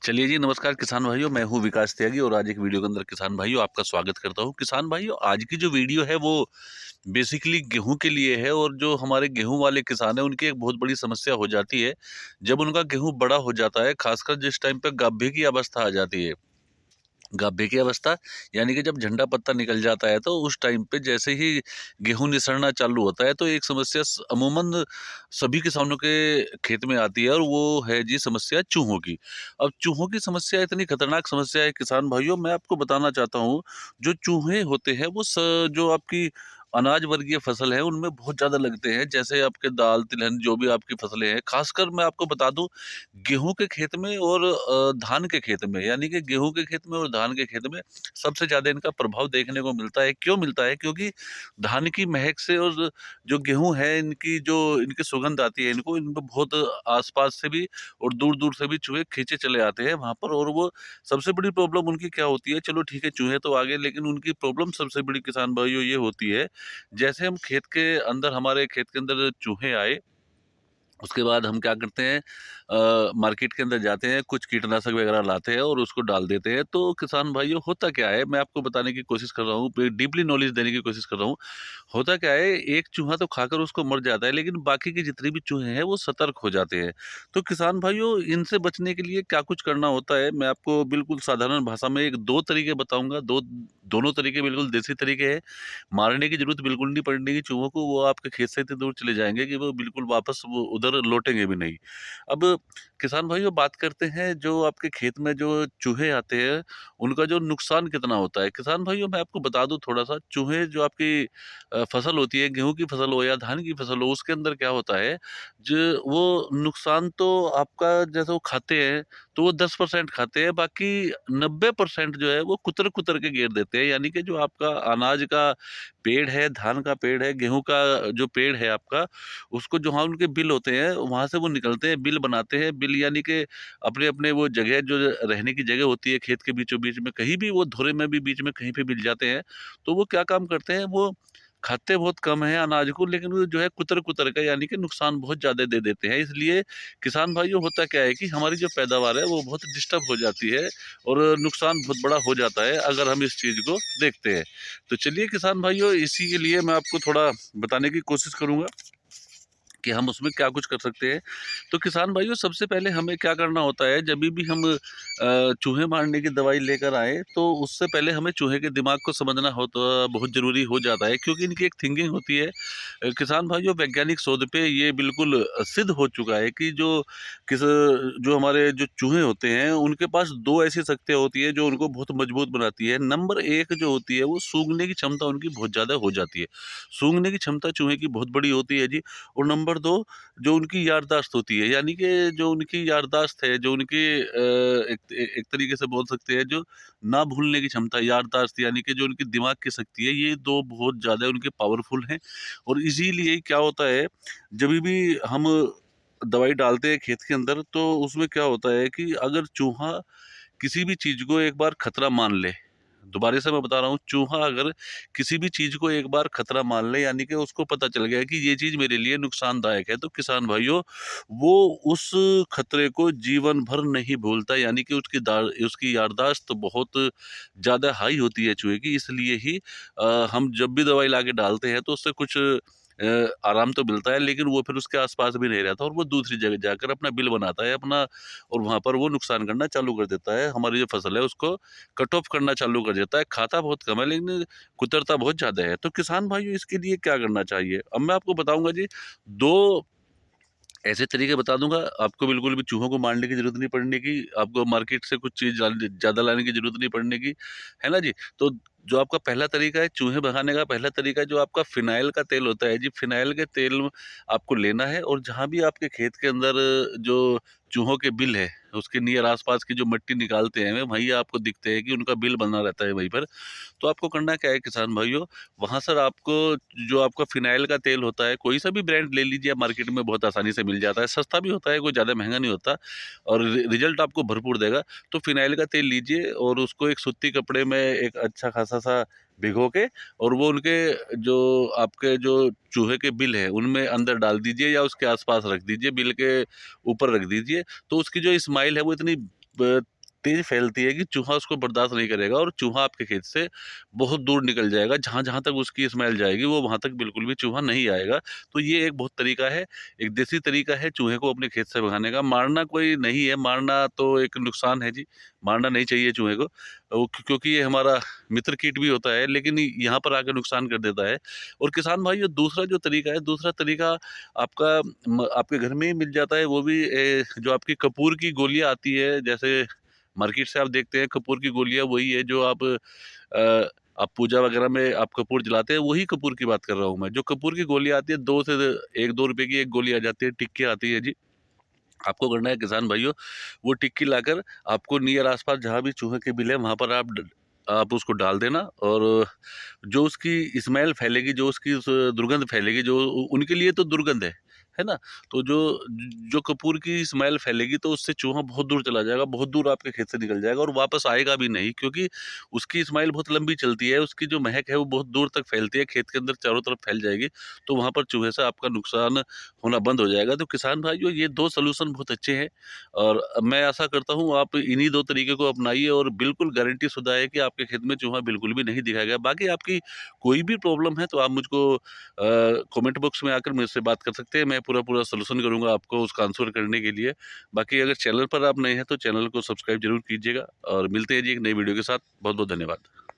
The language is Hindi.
चलिए जी, नमस्कार किसान भाइयों, मैं हूँ विकास त्यागी और आज एक वीडियो के अंदर किसान भाइयों आपका स्वागत करता हूँ। किसान भाइयों, आज की जो वीडियो है वो बेसिकली गेहूँ के लिए है और जो हमारे गेहूँ वाले किसान हैं उनकी एक बहुत बड़ी समस्या हो जाती है। जब उनका गेहूँ बड़ा हो जाता है, खासकर जिस टाइम पे गाभे की अवस्था आ जाती है। गाभे की अवस्था यानी कि जब झंडा पत्ता निकल जाता है तो उस टाइम पे जैसे ही गेहूँ निसरना चालू होता है तो एक समस्या अमूमन सभी किसानों के खेत में आती है और वो है जी समस्या चूहों की। अब चूहों की समस्या इतनी खतरनाक समस्या है किसान भाइयों, मैं आपको बताना चाहता हूँ। जो चूहे होते हैं वो जो आपकी अनाज वर्गीय फसल है उनमें बहुत ज़्यादा लगते हैं, जैसे आपके दाल तिलहन जो भी आपकी फसलें हैं। खासकर मैं आपको बता दूं, गेहूँ के खेत में और धान के खेत में, यानी कि गेहूँ के खेत में और धान के खेत में सबसे ज़्यादा इनका प्रभाव देखने को मिलता है। क्यों मिलता है? क्योंकि धान की महक से और जो गेहूँ है इनकी जो इनकी सुगंध आती है इनको बहुत आस-पास से भी और दूर-दूर से भी चूहे खींचे चले आते हैं वहाँ पर। और वो सबसे बड़ी प्रॉब्लम उनकी क्या होती है? चलो ठीक है, चूहे तो आ गए, लेकिन उनकी प्रॉब्लम सबसे बड़ी किसान भाइयों ये होती है, जैसे हम खेत के अंदर हमारे खेत के अंदर चूहे आए, उसके बाद हम क्या करते हैं, मार्केट के अंदर जाते हैं, कुछ कीटनाशक वगैरह लाते हैं और उसको डाल देते हैं। तो किसान भाइयों होता क्या है, मैं आपको बताने की कोशिश कर रहा हूँ, डीपली नॉलेज देने की कोशिश कर रहा हूँ। होता क्या है, एक चूहा तो खाकर उसको मर जाता है, लेकिन बाकी के जितने भी चूहे हैं वो सतर्क हो जाते हैं। तो किसान भाइयों, इनसे बचने के लिए क्या कुछ करना होता है, मैं आपको बिल्कुल साधारण भाषा में एक दो तरीके बताऊंगा। दोनों तरीके बिल्कुल देसी तरीके हैं। मारने की जरूरत बिल्कुल नहीं पड़ने चूहों को, वो आपके खेत से इतनी दूर चले जाएंगे कि वो बिल्कुल वापस वो उधर लौटेंगे भी नहीं। अब किसान भाइयों, बात करते हैं जो आपके खेत में जो चूहे आते हैं उनका जो नुकसान कितना होता है। किसान भाइयों, मैं आपको बता दूं थोड़ा सा, चूहे जो आपकी फसल होती है, गेहूं की फसल हो या धान की फसल हो, उसके अंदर क्या होता है, जो वो नुकसान तो आपका, जैसे वो खाते हैं तो वो 10% खाते हैं, बाकी 90% जो है वो कुतर कुतर के घेर देते हैं। यानी कि जो आपका अनाज का पेड़ है, धान का पेड़ है, गेहूं का जो पेड़ है आपका, उसको जहाँ उनके बिल होते हैं वहां से वो निकलते हैं, बिल बनाते हैं। बिल यानी कि अपने अपने वो जगह, जो रहने की जगह होती है खेत के बीचों बीच में, कहीं भी वो धुरे में भी बीच में कहीं पे मिल जाते हैं। तो वो क्या काम करते हैं, वो खाते बहुत कम है अनाज को, लेकिन वो जो है कुतर कुतर का, यानी कि नुकसान बहुत ज्यादा दे देते हैं। इसलिए किसान भाइयों, होता क्या है कि हमारी जो पैदावार है वो बहुत डिस्टर्ब हो जाती है और नुकसान बहुत बड़ा हो जाता है अगर हम इस चीज को देखते हैं। तो चलिए किसान भाइयों, इसी के लिए मैं आपको थोड़ा बताने की कोशिश करूंगा कि हम उसमें क्या कुछ कर सकते हैं। तो किसान भाइयों, सबसे पहले हमें क्या करना होता है, जब भी हम चूहे मारने की दवाई लेकर आए तो उससे पहले हमें चूहे के दिमाग को समझना हो तो बहुत ज़रूरी हो जाता है, क्योंकि इनकी एक थिंकिंग होती है। किसान भाइयों, वैज्ञानिक शोध पे ये बिल्कुल सिद्ध हो चुका है कि किस जो हमारे जो चूहे होते हैं उनके पास दो ऐसी शक्तियाँ होती है जो उनको बहुत मजबूत बनाती है। नंबर एक जो होती है, वो सूंघने की क्षमता उनकी बहुत ज़्यादा हो जाती है। सूंघने की क्षमता चूहे की बहुत बड़ी होती है जी। और नंबर 2, जो उनकी याददाश्त होती है, यानी कि जो उनकी याददाश्त है, जो उनकी एक एक तरीके से बोल सकते हैं, जो ना भूलने की क्षमता, याददाश्त, यानी कि जो उनकी दिमाग की शक्ति है, ये 2 बहुत ज़्यादा उनके पावरफुल हैं। और इसीलिए क्या होता है, जभी भी हम दवाई डालते हैं खेत के अंदर, तो उसमें क्या होता है कि अगर चूहा किसी भी चीज़ को एक बार खतरा मान ले, दोबारा से मैं बता रहा हूँ, चूहा अगर किसी भी चीज़ को एक बार खतरा मान ले, यानी कि उसको पता चल गया कि ये चीज़ मेरे लिए नुकसानदायक है, तो किसान भाइयों, वो उस खतरे को जीवन भर नहीं भूलता। यानी कि उसकी याददाश्त तो बहुत ज़्यादा हाई होती है चूहे की। इसलिए ही हम जब भी दवाई लाके डालते हैं तो उससे कुछ आराम तो मिलता है, लेकिन वो फिर उसके आस-पास भी नहीं रहता और वो दूसरी जगह जाकर अपना बिल बनाता है अपना, और वहाँ पर वो नुकसान करना चालू कर देता है। हमारी जो फसल है उसको कट ऑफ करना चालू कर देता है। खाता बहुत कम है, लेकिन कुतरता बहुत ज़्यादा है। तो किसान भाइयों, इसके लिए क्या करना चाहिए? अब मैं आपको बताऊँगा जी, 2 ऐसे तरीके बता दूँगा, आपको बिल्कुल भी चूहों को मारने की ज़रूरत नहीं पड़ने की, आपको मार्केट से कुछ चीज़ ज़्यादा लाने की ज़रूरत नहीं पड़ने की, है ना जी? तो जो आपका पहला तरीका है चूहे भगाने का, पहला तरीका जो आपका फ़िनाइल का तेल होता है जी, फ़िनाइल के तेल आपको लेना है और जहाँ भी आपके खेत के अंदर जो चूहों के बिल है, उसके नियर आस-पास की जो मिट्टी निकालते हैं, वहीं आपको दिखते हैं कि उनका बिल बना रहता है वहीं पर। तो आपको करना क्या है किसान भाइयों, वहाँ सर आपको जो आपका फ़िनाइल का तेल होता है, कोई सा भी ब्रांड ले लीजिए, आप मार्केट में बहुत आसानी से मिल जाता है, सस्ता भी होता है, कोई ज़्यादा महँगा नहीं होता और रिज़ल्ट आपको भरपूर देगा। तो फ़िनाइल का तेल लीजिए और उसको एक सूती कपड़े में एक अच्छा खासा सा भिगो के, और वो उनके जो आपके जो चूहे के बिल हैं, उनमें अंदर डाल दीजिए या उसके आस-पास रख दीजिए, बिल के ऊपर रख दीजिए। तो उसकी जो स्माइल है वो इतनी तेज फैलती है कि चूहा उसको बर्दाश्त नहीं करेगा और चूहा आपके खेत से बहुत दूर निकल जाएगा। जहाँ जहाँ तक उसकी स्मेल जाएगी वो वहाँ तक बिल्कुल भी चूहा नहीं आएगा। तो ये एक बहुत तरीका है, एक देसी तरीका है चूहे को अपने खेत से भगाने का। मारना कोई नहीं है, मारना तो एक नुकसान है जी, मारना नहीं चाहिए चूहे को, क्योंकि ये हमारा मित्र कीट भी होता है, लेकिन यहाँ पर आकर नुकसान कर देता है। और किसान भाइयों, दूसरा जो तरीका है, दूसरा तरीका आपका आपके घर में ही मिल जाता है। वो भी जो आपकी कपूर की गोलियां आती है, जैसे मार्केट से आप देखते हैं कपूर की गोलियां, वही है जो आप पूजा वगैरह में आप कपूर जलाते हैं, वही कपूर की बात कर रहा हूँ मैं। जो कपूर की गोली आती है, 1-2 रुपए की एक गोली आ जाती है, टिक्की आती है जी। आपको करना है किसान भाइयों, वो टिक्की लाकर आपको नियर आसपास जहाँ भी चूहे के बिल है वहाँ पर आप उसको डाल देना। और जो उसकी स्मेल फैलेगी, जो उसकी दुर्गंध फैलेगी, जो उनके लिए तो दुर्गंध है ना। तो जो जो कपूर की स्मेल फैलेगी तो उससे चूहा बहुत दूर चला जाएगा, बहुत दूर आपके खेत से निकल जाएगा और वापस आएगा भी नहीं, क्योंकि उसकी स्मेल बहुत लंबी चलती है, उसकी जो महक है वो बहुत दूर तक फैलती है, खेत के अंदर चारों तरफ फैल जाएगी। तो वहाँ पर चूहे से आपका नुकसान होना बंद हो जाएगा। तो किसान भाइयों, ये 2 सॉल्यूशन बहुत अच्छे हैं और मैं आशा करता हूँ आप इन्हीं 2 तरीके को अपनाइए और बिल्कुल गारंटी शुदा है कि आपके खेत में चूहा बिल्कुल भी नहीं दिखाएगा। बाकी आपकी कोई भी प्रॉब्लम है तो आप मुझको कमेंट बॉक्स में आकर मुझसे बात कर सकते हैं। मैं पूरा सॉल्यूशन करूँगा आपको उसका आंसर करने के लिए। बाकी अगर चैनल पर आप नए हैं तो चैनल को सब्सक्राइब ज़रूर कीजिएगा और मिलते हैं जी एक नई वीडियो के साथ। बहुत-बहुत धन्यवाद।